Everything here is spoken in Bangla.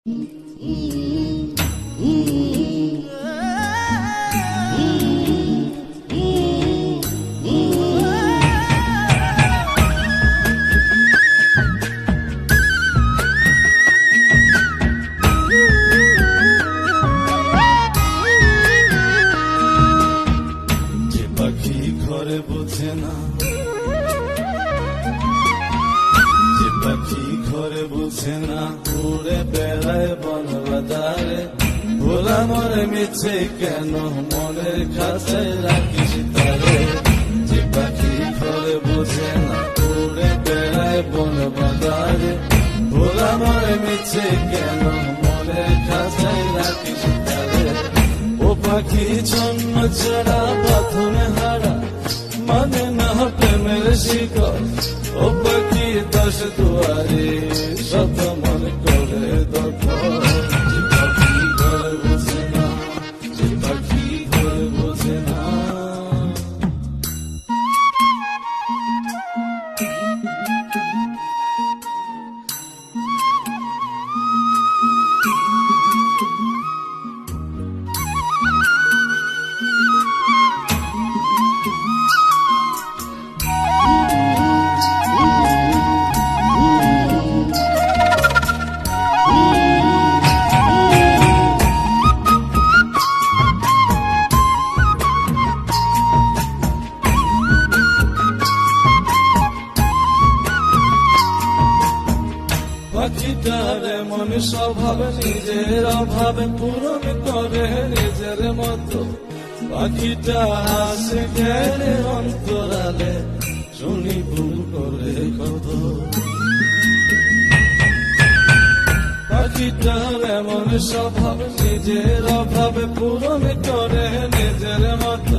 পাখি ঘরে বোঝে না, যে পাখি ঘরে বোঝে না, উড়ে বেড়ায় বন বাজারে। ভোলা মরে মিছে কেন মনের খাঁচায় রাখিস তারে। যে পাখি ঘরে বোঝে না, উড়ে বেড়ায় বন বাজারে। ভোলা মরে মিছে কেন মনের খাঁচায় রাখিস তারে। ও পাখি ছন্ন ছাড়া প্রথমে হারা, মানে না প্রেমের শিকল। ও পাখি দশ দুয়ারে শত মন করে দখল। যে পাখি ঘরে বোঝে না, যে পাখি ঘরে বোঝে না। পাখিটার এমন স্বভাব, নিজের অভাবে পূরণ করে নিজের মতো। পাখিটা আসে গেলে অন্তরালে, শুনি ভুল করে কত। পাখিটার এমন স্বভাব, নিজের অভাবে পূরণ করে নিজের মতো।